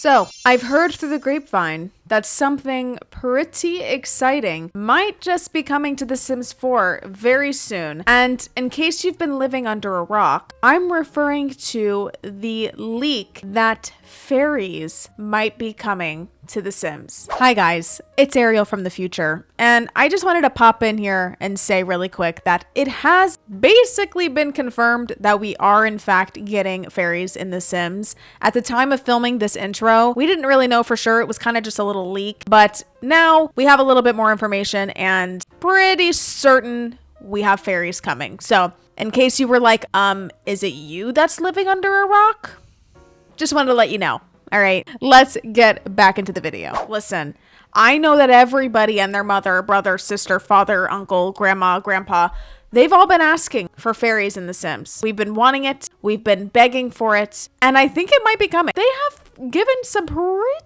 So, I've heard through the grapevine that something pretty exciting might just be coming to The Sims 4 very soon. And in case you've been living under a rock, I'm referring to the leak that fairies might be coming to The Sims. Hi guys, it's Ariel from the future, and I just wanted to pop in here and say really quick that it has basically been confirmed that we are in fact getting fairies in The Sims. At the time of filming this intro, we didn't really know for sure. It was kind of just a little leak, but now we have a little bit more information and pretty certain we have fairies coming. So in case you were like, is it you that's living under a rock? Just wanted to let you know. All right, let's get back into the video. Listen, I know that everybody and their mother, brother, sister, father, uncle, grandma, grandpa, they've all been asking for fairies in The Sims. We've been wanting it. We've been begging for it. And I think it might be coming. They have given some pretty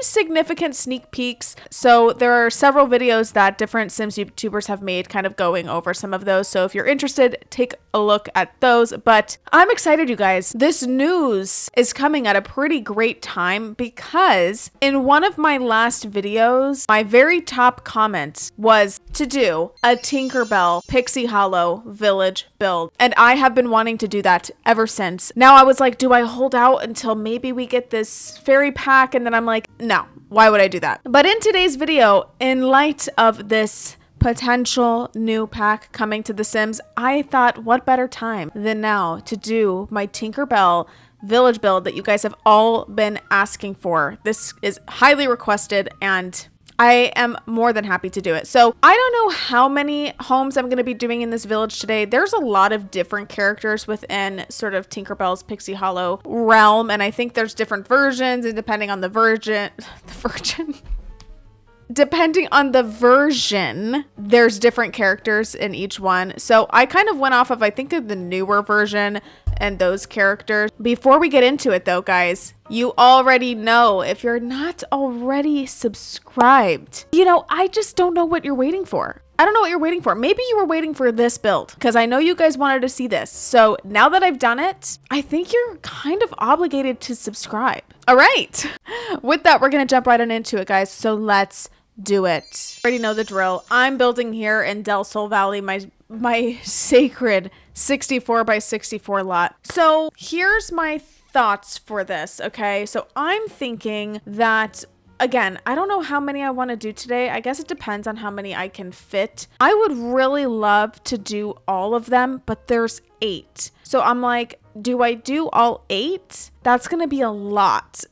significant sneak peeks. So there are several videos that different Sims YouTubers have made kind of going over some of those. So if you're interested, take a look at those. But I'm excited, you guys. This news is coming at a pretty great time because in one of my last videos, my very top comment was to do a Tinkerbell Pixie Hollow Village build. And I have been wanting to do that ever since. Now I was like, do I hold out until maybe we get this fairy pack? And then I'm like, no, why would I do that? But in today's video, in light of this potential new pack coming to The Sims, I thought what better time than now to do my Tinkerbell village build that you guys have all been asking for. This is highly requested and I am more than happy to do it. So I don't know how many homes I'm going to be doing in this village today. There's a lot of different characters within sort of Tinkerbell's Pixie Hollow realm. And I think there's different versions and depending on the depending on the version, there's different characters in each one. So I kind of went off of, I think, of the newer version and those characters. Before we get into it though, guys, you already know, if you're not already subscribed, you know, I just don't know what you're waiting for. I don't know what you're waiting for. Maybe you were waiting for this build because I know you guys wanted to see this. So now that I've done it, I think you're kind of obligated to subscribe. All right. With that, we're going to jump right on into it, guys. So let's do it. Already know the drill. I'm building here in Del Sol Valley, my sacred 64 by 64 lot. So here's my thoughts for this. Okay. So I'm thinking that, again, I don't know how many I want to do today. I guess it depends on how many I can fit. I would really love to do all of them, but there's 8. So I'm like, do I do all 8? That's going to be a lot.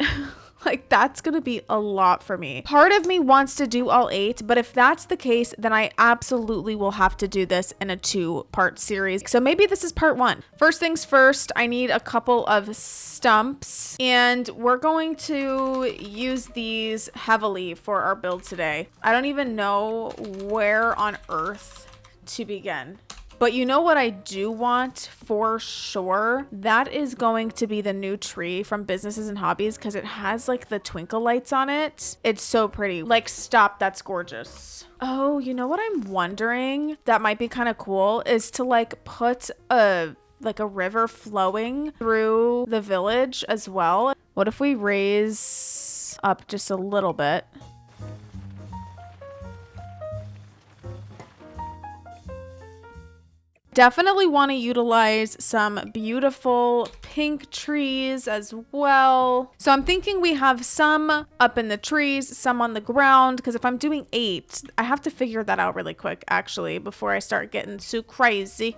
Like, that's going to be a lot for me. Part of me wants to do all 8, but if that's the case, then I absolutely will have to do this in a 2-part series. So maybe this is part 1. First things first, I need a couple of stumps, and we're going to use these heavily for our build today. I don't even know where on earth to begin. But you know what I do want for sure? That is going to be the new tree from Businesses and Hobbies because it has like the twinkle lights on it. It's so pretty. Like, stop, that's gorgeous. Oh, you know what I'm wondering? That might be kind of cool is to like put a river flowing through the village as well. What if we raise up just a little bit? Definitely want to utilize some beautiful pink trees as well. So I'm thinking we have some up in the trees, some on the ground, because if I'm doing 8, I have to figure that out really quick, actually, before I start getting so crazy.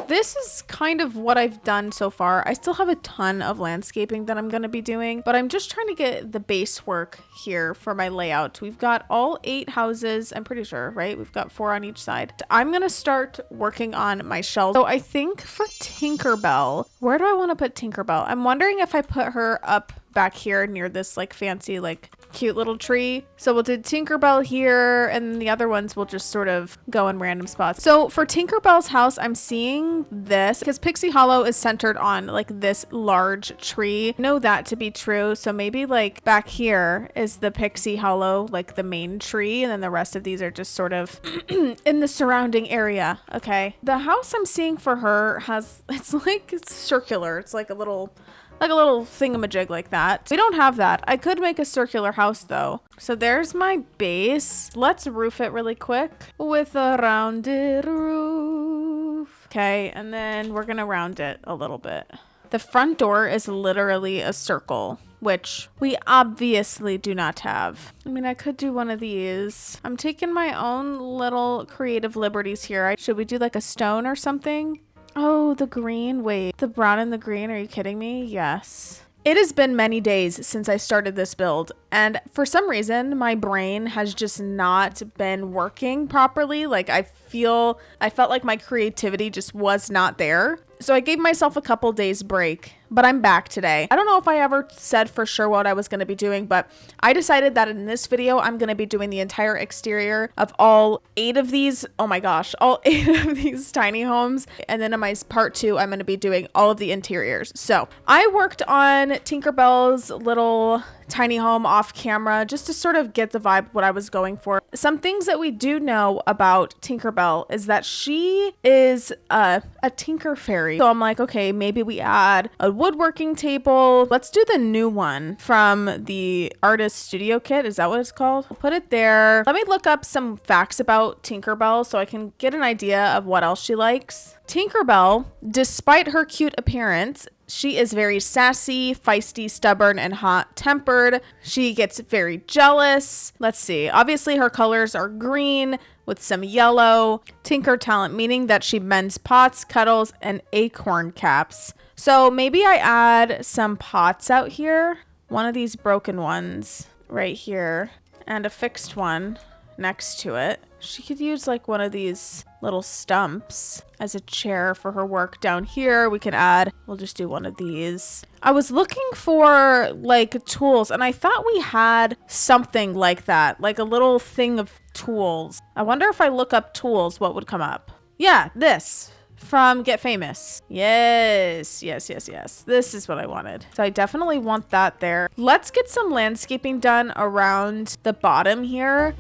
This is kind of what I've done so far. I still have a ton of landscaping that I'm going to be doing, but I'm just trying to get the base work here for my layout. We've got all 8 houses, I'm pretty sure, right? We've got 4 on each side. I'm going to start working on my shelves. So I think for Tinkerbell, where do I want to put Tinkerbell? I'm wondering if I put her up back here near this like fancy like cute little tree. So we'll do Tinkerbell here, and then the other ones will just sort of go in random spots. So for Tinkerbell's house, I'm seeing this because Pixie Hollow is centered on like this large tree. I know that to be true. So maybe like back here is the Pixie Hollow, like the main tree, and then the rest of these are just sort of in the surrounding area. Okay. The house I'm seeing for her it's like it's circular. It's like a little thingamajig like that. We don't have that. I could make a circular house though. So there's my base. Let's roof it really quick with a rounded roof. Okay, and then we're gonna round it a little bit. The front door is literally a circle, which we obviously do not have. I mean, I could do one of these. I'm taking my own little creative liberties here. Should we do like a stone or something? Oh, the green. Wait, the brown and the green. Are you kidding me? Yes. It has been many days since I started this build, and for some reason, my brain has just not been working properly. Like I felt like my creativity just was not there. So I gave myself a couple days break, but I'm back today. I don't know if I ever said for sure what I was going to be doing, but I decided that in this video, I'm going to be doing the entire exterior of all 8 of these. Oh my gosh, all 8 of these tiny homes. And then in my part 2, I'm going to be doing all of the interiors. So I worked on Tinkerbell's little tiny home off camera just to sort of get the vibe of what I was going for. Some things that we do know about Tinkerbell is that she is a tinker fairy. So I'm like, okay, maybe we add a woodworking table. Let's do the new one from the artist studio kit. Is that what it's called? I'll put it there. Let me look up some facts about Tinkerbell so I can get an idea of what else she likes. Tinkerbell, despite her cute appearance, she is very sassy, feisty, stubborn, and hot-tempered. She gets very jealous. Let's see. Obviously, her colors are green with some yellow. Tinker talent, meaning that she mends pots, kettles, and acorn caps. So maybe I add some pots out here. One of these broken ones right here, and a fixed one next to it. She could use like one of these little stumps as a chair for her work. Down here we can add, we'll just do one of these. I was looking for like tools, and I thought we had something like that, like a little thing of tools. I wonder if I look up tools, what would come up? Yeah, this from Get Famous. Yes. This is what I wanted. So I definitely want that there. Let's get some landscaping done around the bottom here.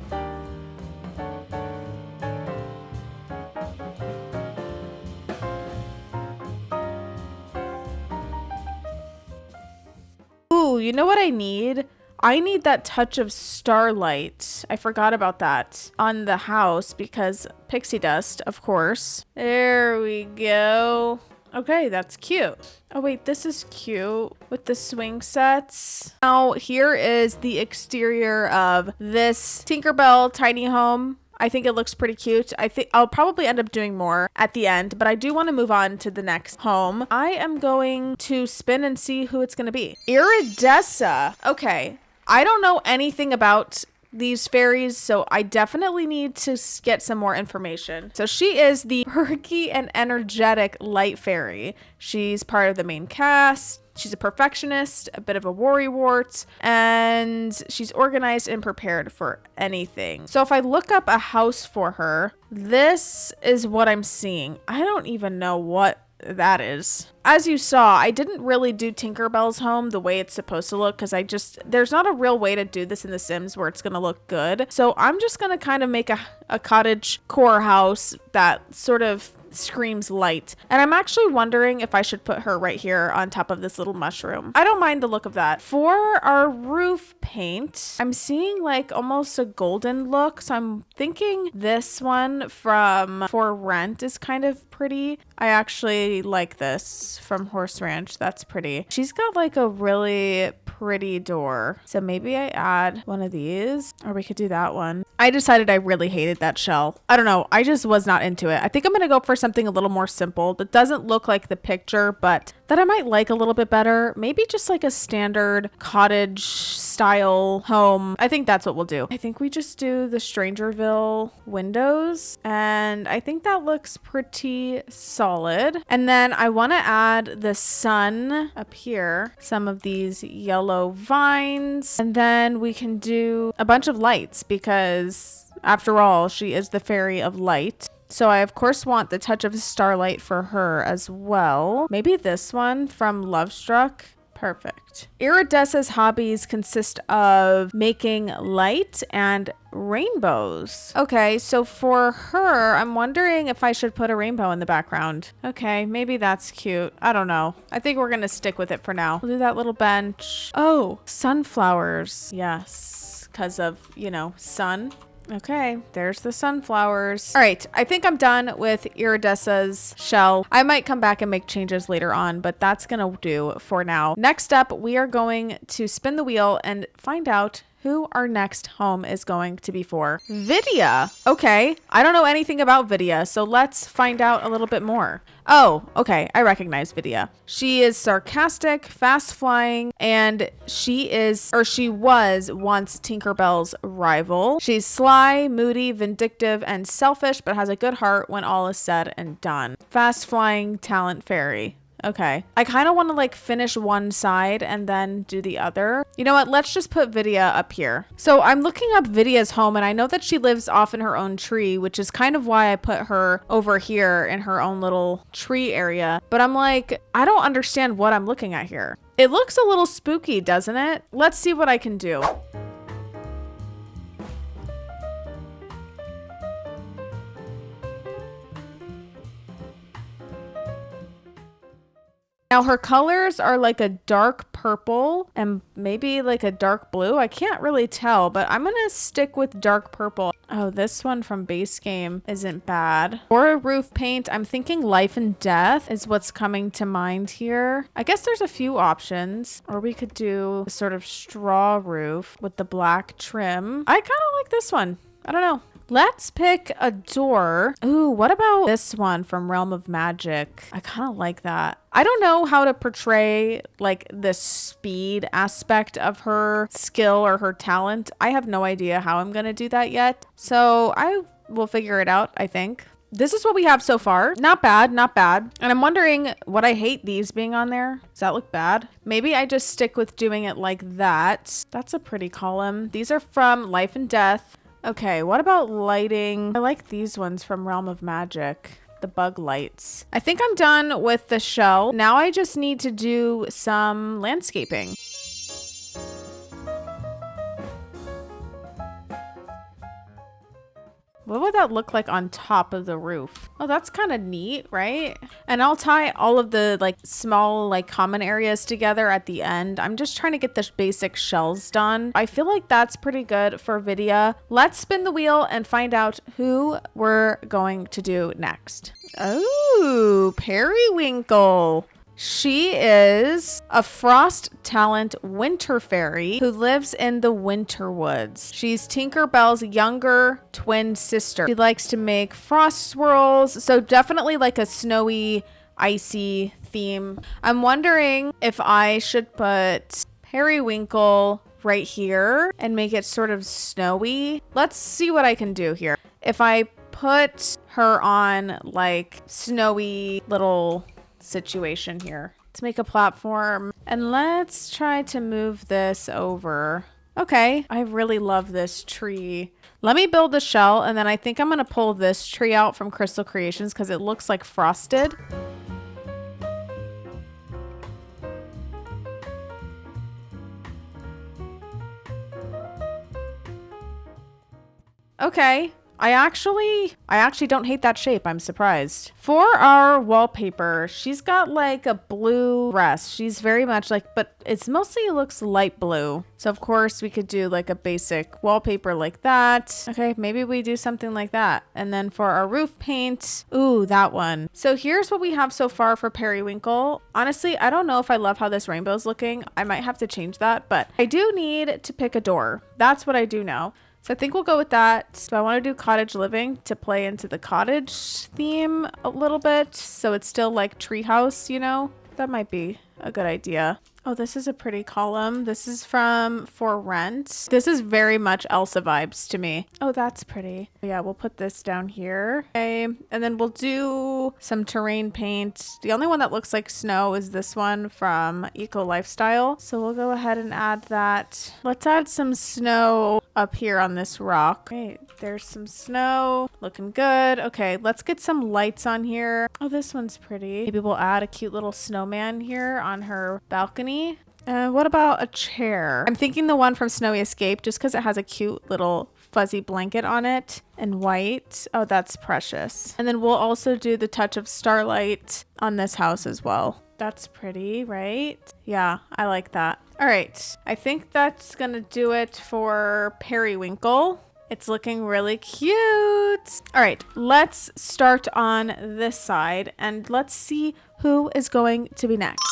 Ooh, you know what I need? I need that touch of starlight. I forgot about that on the house because pixie dust, of course. There we go. Okay, that's cute. Oh wait, this is cute with the swing sets. Now here is the exterior of this Tinkerbell tiny home. I think it looks pretty cute. I think I'll probably end up doing more at the end, but I do want to move on to the next home. I am going to spin and see who it's going to be. Iridesa. Okay. I don't know anything about these fairies, so I definitely need to get some more information. So she is the perky and energetic light fairy. She's part of the main cast. She's a perfectionist, a bit of a worrywart, and she's organized and prepared for anything. So if I look up a house for her, this is what I'm seeing. I don't even know what that is. As you saw, I didn't really do Tinkerbell's home the way it's supposed to look because there's not a real way to do this in The Sims where it's going to look good. So I'm just going to kind of make a cottage core house that sort of screams light. And I'm actually wondering if I should put her right here on top of this little mushroom. I don't mind the look of that. For our roof paint, I'm seeing like almost a golden look. So I'm thinking this one from For Rent is kind of pretty. I actually like this from Horse Ranch. That's pretty. She's got like a really pretty door. So maybe I add one of these, or we could do that one. I decided I really hated that shell. I don't know. I just was not into it. I think I'm going to go for something a little more simple that doesn't look like the picture, but that I might like a little bit better. Maybe just like a standard cottage style home. I think that's what we'll do. I think we just do the Strangerville windows, and I think that looks pretty solid. And then I want to add the sun up here, some of these yellow vines, and then we can do a bunch of lights because after all, she is the fairy of light. So I, of course, want the touch of starlight for her as well. Maybe this one from Lovestruck. Perfect. Iridesa's hobbies consist of making light and rainbows. Okay, so for her, I'm wondering if I should put a rainbow in the background. Okay, maybe that's cute. I don't know. I think we're going to stick with it for now. We'll do that little bench. Oh, sunflowers. Yes, because of, you know, sun. Okay, there's the sunflowers. All right, I think I'm done with Iridesa's shell. I might come back and make changes later on, but that's gonna do for now. Next up, we are going to spin the wheel and find out who our next home is going to be for. Vidia. Okay, I don't know anything about Vidia, so let's find out a little bit more. Oh, okay, I recognize Vidia. She is sarcastic, fast flying, and she was once Tinkerbell's rival. She's sly, moody, vindictive, and selfish, but has a good heart when all is said and done. Fast flying talent fairy. Okay. I kind of want to like finish one side and then do the other. You know what? Let's just put Vidia up here. So I'm looking up Vidia's home and I know that she lives off in her own tree, which is kind of why I put her over here in her own little tree area. But I'm like, I don't understand what I'm looking at here. It looks a little spooky, doesn't it? Let's see what I can do. Now her colors are like a dark purple and maybe like a dark blue. I can't really tell, but I'm gonna stick with dark purple. Oh, this one from base game isn't bad. For a roof paint, I'm thinking life and death is what's coming to mind here. I guess there's a few options, or we could do a sort of straw roof with the black trim. I kind of like this one. I don't know. Let's pick a door. Ooh, what about this one from Realm of Magic? I kind of like that. I don't know how to portray like the speed aspect of her skill or her talent. I have no idea how I'm going to do that yet. So I will figure it out, I think. This is what we have so far. Not bad, not bad. And I'm wondering, would I hate these being on there? Does that look bad? Maybe I just stick with doing it like that. That's a pretty column. These are from Life and Death. Okay, what about lighting? I like these ones from Realm of Magic, the bug lights. I think I'm done with the shell. Now I just need to do some landscaping. What would that look like on top of the roof? Oh, that's kind of neat, right? And I'll tie all of the like small like common areas together at the end. I'm just trying to get the basic shells done. I feel like that's pretty good for Vidia. Let's spin the wheel and find out who we're going to do next. Oh, Periwinkle. She is a frost talent winter fairy who lives in the winter woods. She's Tinkerbell's younger twin sister. She likes to make frost swirls, so definitely like a snowy, icy theme. I'm wondering if I should put Periwinkle right here and make it sort of snowy. Let's see what I can do here. If I put her on like snowy little situation here to make a platform, and let's try to move this over. Okay, I really love this tree. Let me build the shell, and then I think I'm gonna pull this tree out from Crystal Creations because it looks like frosted. Okay. I actually don't hate that shape. I'm surprised. For our wallpaper, she's got like a blue dress. She's very much like, but it's mostly looks light blue. So of course we could do like a basic wallpaper like that. Okay, maybe we do something like that. And then for our roof paint, ooh, that one. So here's what we have so far for Periwinkle. Honestly, I don't know if I love how this rainbow's looking. I might have to change that, but I do need to pick a door. That's what I do know. So I think we'll go with that. So I want to do cottage living to play into the cottage theme a little bit. So it's still like treehouse, you know? That might be a good idea. Oh, this is a pretty column. This is from For Rent. This is very much Elsa vibes to me. Oh, that's pretty. Yeah, we'll put this down here. Okay, and then we'll do some terrain paint. The only one that looks like snow is this one from Eco Lifestyle. So we'll go ahead and add that. Let's add some snow up here on this rock. Okay, there's some snow. Looking good. Okay, let's get some lights on here. Oh, this one's pretty. Maybe we'll add a cute little snowman here on her balcony. What about a chair? I'm thinking the one from Snowy Escape just because it has a cute little fuzzy blanket on it and white. Oh, that's precious. And then we'll also do the touch of starlight on this house as well. That's pretty, right? Yeah, I like that. All right, I think that's gonna do it for Periwinkle. It's looking really cute. All right, let's start on this side and let's see who is going to be next.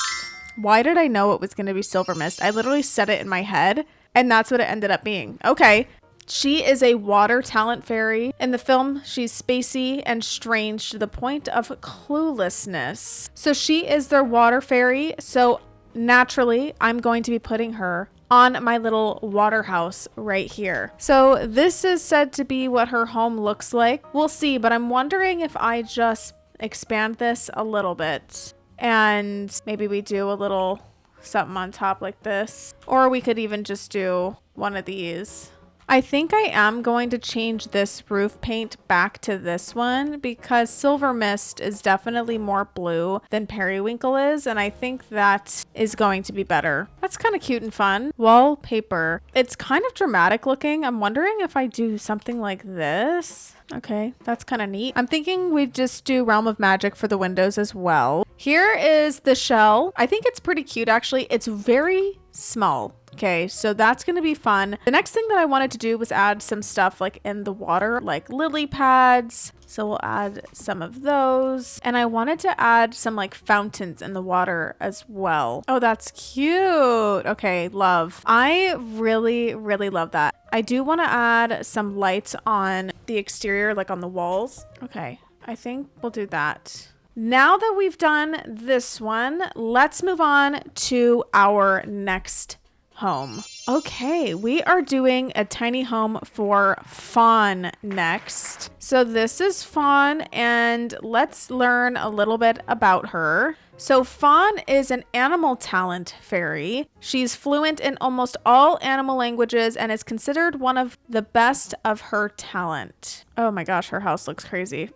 Why did I know it was going to be Silver Mist? I literally said it in my head and that's what it ended up being. Okay. She is a water talent fairy. In the film, she's spacey and strange to the point of cluelessness. So she is their water fairy. So naturally, I'm going to be putting her on my little water house right here. So this is said to be what her home looks like. We'll see, but I'm wondering if I just expand this a little bit and maybe we do a little something on top like this, or we could even just do one of these. I think I am going to change this roof paint back to this one because Silver Mist is definitely more blue than Periwinkle is, and I think that is going to be better. That's kind of cute and fun. Wallpaper. It's kind of dramatic looking. I'm wondering if I do something like this. Okay, that's kind of neat. I'm thinking we just do Realm of Magic for the windows as well. Here is the shell. I think it's pretty cute actually. It's very small. Okay, so that's going to be fun. The next thing that I wanted to do was add some stuff like in the water, like lily pads. So we'll add some of those. And I wanted to add some like fountains in the water as well. Oh, that's cute. Okay, love. I really, really love that. I do want to add some lights on the exterior, like on the walls. Okay, I think we'll do that. Now that we've done this one, let's move on to our next home. Okay, we are doing a tiny home for Fawn next. So this is Fawn and let's learn a little bit about her. So Fawn is an animal talent fairy. She's fluent in almost all animal languages and is considered one of the best of her talent. Oh my gosh, her house looks crazy.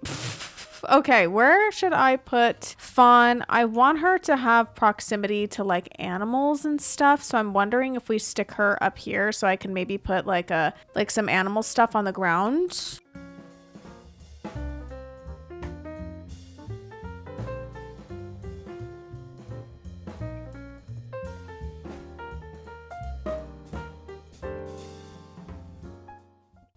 Okay, where should I put Fawn? I want her to have proximity to like animals and stuff. So I'm wondering if we stick her up here so I can maybe put like some animal stuff on the ground.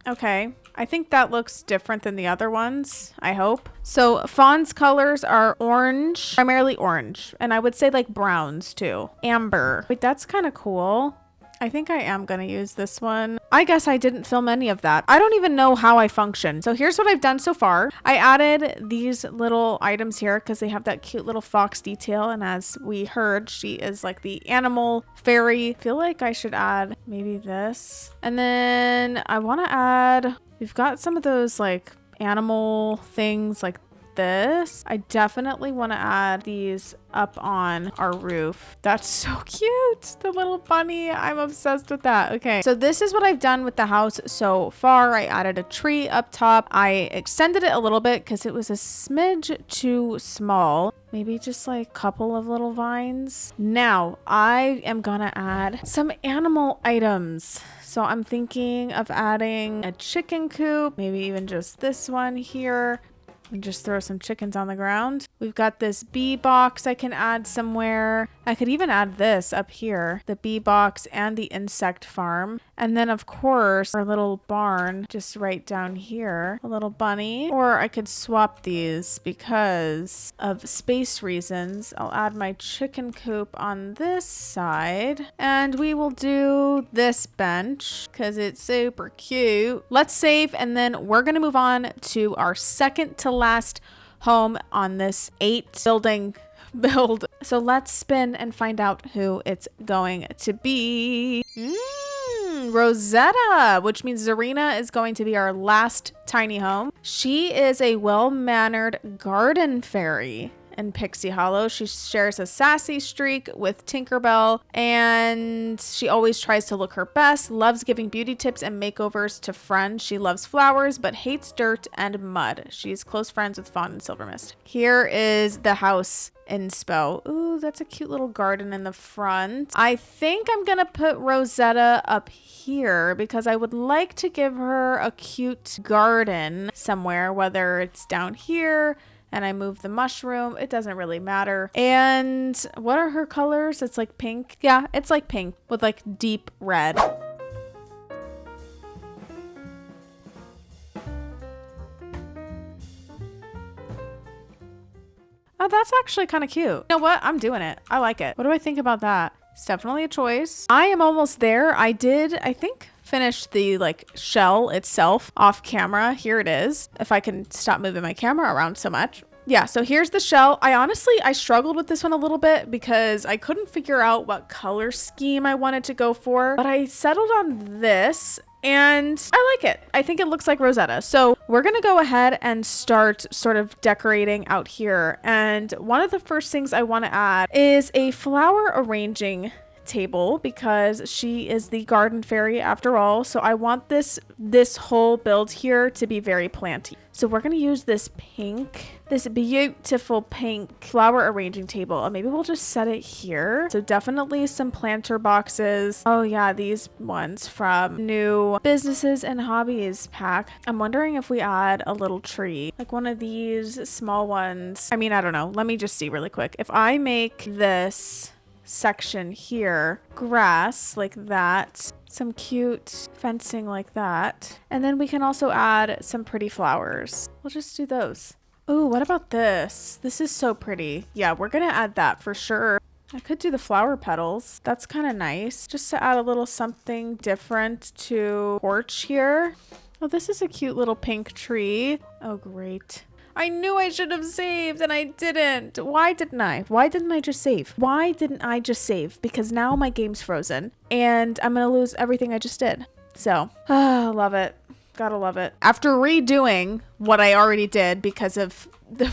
Okay, I think that looks different than the other ones, I hope. So Fawn's colors are orange, primarily orange, and I would say like browns too. Amber. Wait, that's kind of cool. I think I am going to use this one. I guess I didn't film any of that. I don't even know how I function. So here's what I've done so far. I added these little items here because they have that cute little fox detail. And as we heard, she is like the animal fairy. I feel like I should add maybe this. And then I want to add, we've got some of those like animal things like this. I definitely want to add these up on our roof. That's so cute. The little bunny. I'm obsessed with that. Okay, so this is what I've done with the house so far. I added a tree up top. I extended it a little bit because it was a smidge too small. Maybe just like a couple of little vines. Now I am gonna add some animal items. So I'm thinking of adding a chicken coop, maybe even just this one here. And just throw some chickens on the ground. We've got this bee box I can add somewhere. I could even add this up here, the bee box and the insect farm. And then of course, our little barn just right down here, a little bunny. Or I could swap these because of space reasons. I'll add my chicken coop on this side and we will do this bench because it's super cute. Let's save and then we're going to move on to our second to last home on this 8 building build. So let's spin and find out who it's going to be. Rosetta, which means Zarena is going to be our last tiny home. She is a well-mannered garden fairy in Pixie Hollow. She shares a sassy streak with Tinkerbell, and she always tries to look her best, loves giving beauty tips and makeovers to friends. She loves flowers, but hates dirt and mud. She's close friends with Fawn and Silvermist. Here is the house inspo. Ooh, that's a cute little garden in the front. I think I'm gonna put Rosetta up here because I would like to give her a cute garden somewhere, whether it's down here and I move the mushroom. It doesn't really matter. And what are her colors? It's like pink. Yeah, it's like pink with like deep red. Oh, that's actually kind of cute. You know what? I'm doing it. I like it. What do I think about that? It's definitely a choice. I am almost there. I think, finish the like shell itself off camera. Here it is. If I can stop moving my camera around so much. Yeah, so here's the shell. I struggled with this one a little bit because I couldn't figure out what color scheme I wanted to go for, but I settled on this and I like it. I think it looks like Rosetta. So we're gonna go ahead and start sort of decorating out here. And one of the first things I want to add is a flower arranging table because she is the garden fairy after all. So I want this whole build here to be very planty. So we're going to use this beautiful pink flower arranging table. Or maybe we'll just set it here. So definitely some planter boxes. Oh yeah, these ones from new businesses and hobbies pack. I'm wondering if we add a little tree, like one of these small ones. I mean, I don't know. Let me just see really quick. If I make this section here grass like that, some cute fencing like that, and then we can also add some pretty flowers. We'll just do those. Ooh, what about this? This is so pretty. Yeah, we're gonna add that for sure. I could do the flower petals. That's kind of nice, just to add a little something different to porch here. Oh, this is a cute little pink tree. Oh, great. I knew I should have saved and I didn't. Why didn't I? Why didn't I just save? Why didn't I just save? Because now my game's frozen and I'm going to lose everything I just did. So, love it. Gotta love it. After redoing what I already did because of the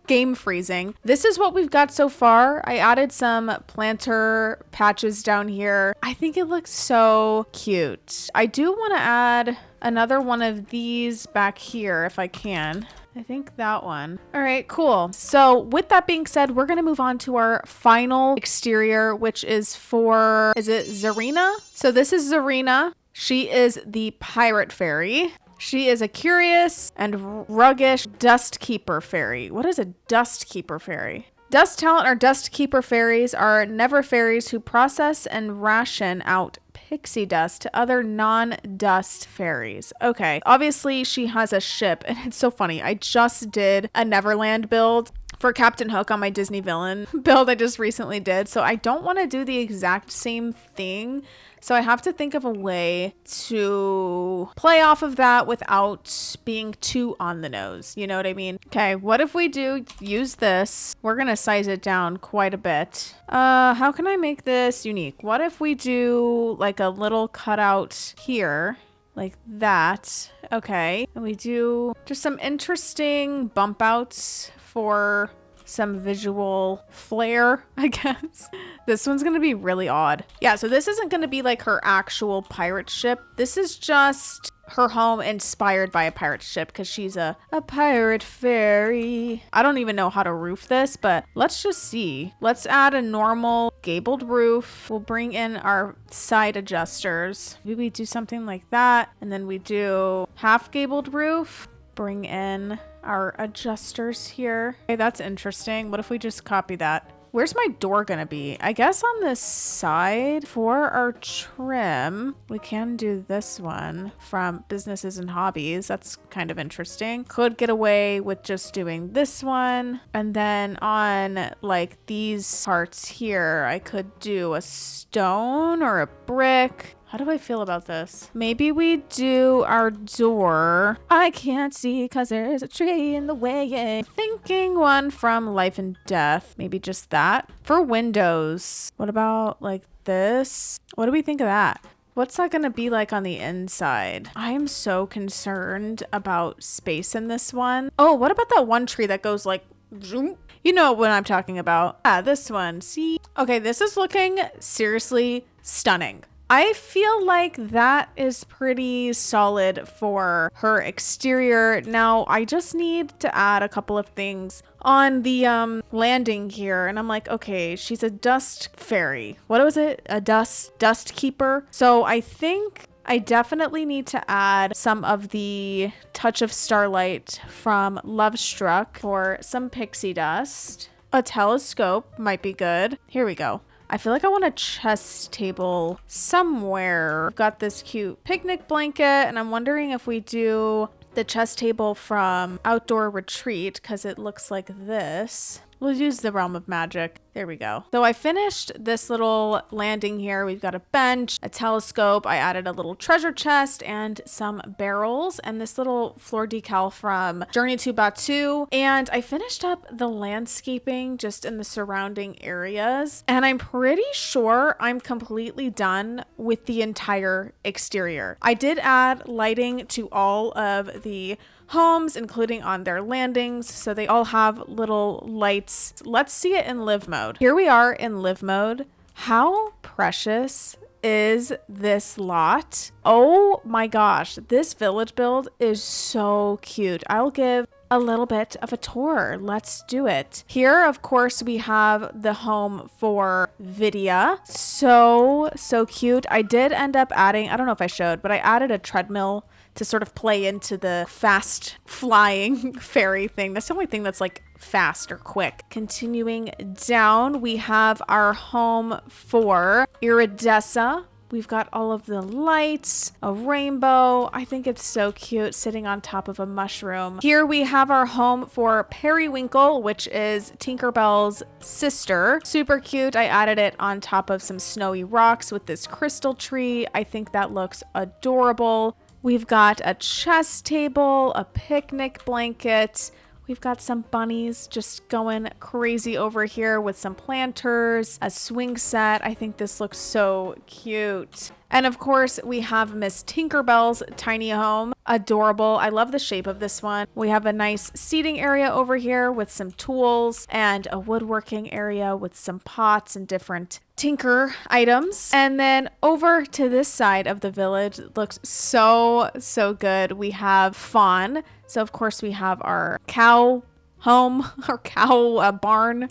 game freezing, this is what we've got so far. I added some planter patches down here. I think it looks so cute. I do want to add another one of these back here if I can. I think that one. All right, cool. So with that being said, we're going to move on to our final exterior, which is for, is it Zarena? So this is Zarena. She is the pirate fairy. She is a curious and ruggish dust keeper fairy. What is a dust keeper fairy? Dust talent or dust keeper fairies are never fairies who process and ration out pixie dust to other non-dust fairies. Okay, obviously she has a ship, and it's so funny. I just did a Neverland build for Captain Hook on my Disney villain build I just recently did, so I don't want to do the exact same thing. So I have to think of a way to play off of that without being too on the nose. You know what I mean? Okay, what if we do use this? We're going to size it down quite a bit. How can I make this unique? What if we do like a little cutout here? Like that. Okay. And we do just some interesting bump outs for some visual flair, I guess. This one's gonna be really odd. Yeah, so this isn't gonna be like her actual pirate ship. This is just her home inspired by a pirate ship because she's a pirate fairy. I don't even know how to roof this, but let's just see. Let's add a normal gabled roof. We'll bring in our side adjusters. Maybe we do something like that. And then we do half gabled roof. Bring in our adjusters here. Okay, that's interesting. What if we just copy that? Where's my door gonna be? I guess on this side. For our trim, we can do this one from businesses and hobbies. That's kind of interesting. Could get away with just doing this one. And then on like these parts here, I could do a stone or a brick. How do I feel about this? Maybe we do our door. I can't see because there's a tree in the way. Thinking one from Life and Death. Maybe just that. For windows, what about like this? What do we think of that? What's that gonna be like on the inside? I am so concerned about space in this one. Oh, what about that one tree that goes like zoom? You know what I'm talking about. Ah, this one. See? Okay, this is looking seriously stunning. I feel like that is pretty solid for her exterior. Now, I just need to add a couple of things on the landing here. And I'm like, okay, she's a dust fairy. What was it? A dust keeper. So I think I definitely need to add some of the touch of starlight from Love Struck for some pixie dust. A telescope might be good. Here we go. I feel like I want a chess table somewhere. I've got this cute picnic blanket, and I'm wondering if we do the chess table from Outdoor Retreat, because it looks like this. We'll use the Realm of Magic. There we go. So I finished this little landing here. We've got a bench, a telescope. I added a little treasure chest and some barrels and this little floor decal from Journey to Batu. And I finished up the landscaping just in the surrounding areas. And I'm pretty sure I'm completely done with the entire exterior. I did add lighting to all of the homes, including on their landings, so they all have little lights. Let's see it in live mode. Here we are in live mode. How precious is this lot? Oh my gosh, this village build is so cute. I'll give a little bit of a tour. Let's do it. Here, of course, we have the home for Vidia. So cute. I did end up adding, I don't know if I showed, but I added a treadmill to sort of play into the fast flying fairy thing. That's the only thing that's like fast or quick. Continuing down, we have our home for Iridesa. We've got all of the lights, a rainbow. I think it's so cute sitting on top of a mushroom. Here we have our home for Periwinkle, which is Tinkerbell's sister. Super cute. I added it on top of some snowy rocks with this crystal tree. I think that looks adorable. We've got a chess table, a picnic blanket. We've got some bunnies just going crazy over here with some planters, a swing set. I think this looks so cute. And of course, we have Miss Tinkerbell's tiny home. Adorable. I love the shape of this one. We have a nice seating area over here with some tools and a woodworking area with some pots and different tinker items. And then over to this side of the village, it looks so good. We have Fawn. So of course we have our cow home, our cow barn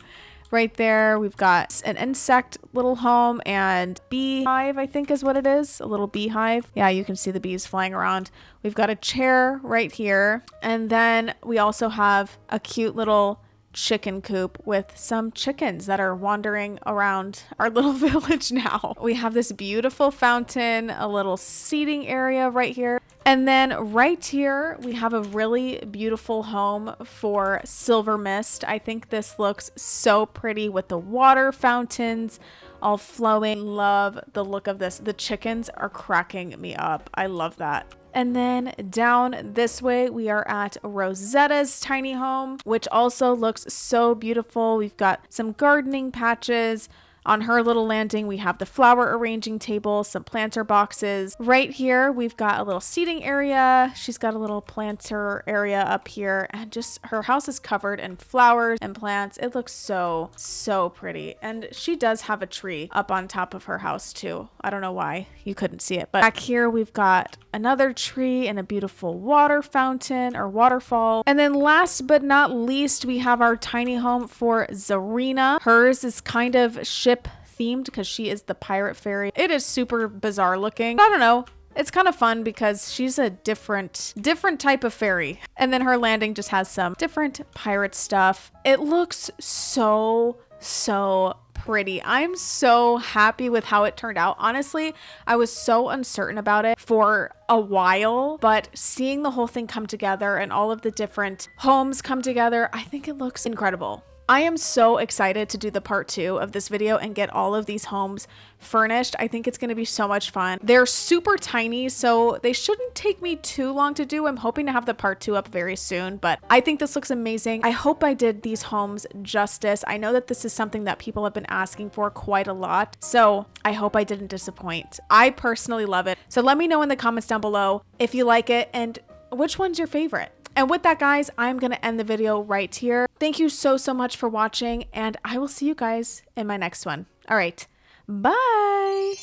right there. We've got an insect little home and beehive, I think is what it is. A little beehive. Yeah, you can see the bees flying around. We've got a chair right here. And then we also have a cute little chicken coop with some chickens that are wandering around our little village now. We have this beautiful fountain, a little seating area right here. And then right here, we have a really beautiful home for Silver Mist. I think this looks so pretty with the water fountains all flowing. Love the look of this. The chickens are cracking me up. I love that. And then down this way, we are at Rosetta's tiny home, which also looks so beautiful. We've got some gardening patches. On her little landing, we have the flower arranging table, some planter boxes. Right here, we've got a little seating area. She's got a little planter area up here, and just her house is covered in flowers and plants. It looks so pretty. And she does have a tree up on top of her house too. I don't know why you couldn't see it, but back here we've got another tree and a beautiful water fountain or waterfall. And then last but not least, we have our tiny home for Zarena. Hers is kind of ship themed because she is the pirate fairy. It is super bizarre looking. I don't know. It's kind of fun because she's a different type of fairy. And then her landing just has some different pirate stuff. It looks so pretty. I'm so happy with how it turned out. Honestly, I was so uncertain about it for a while, but seeing the whole thing come together and all of the different homes come together, I think it looks incredible. I am so excited to do the part 2 of this video and get all of these homes furnished. I think it's going to be so much fun. They're super tiny, so they shouldn't take me too long to do. I'm hoping to have the part 2 up very soon, but I think this looks amazing. I hope I did these homes justice. I know that this is something that people have been asking for quite a lot, so I hope I didn't disappoint. I personally love it. So let me know in the comments down below if you like it and which one's your favorite. And with that, guys, I'm going to end the video right here. Thank you so much for watching, and I will see you guys in my next one. All right, bye.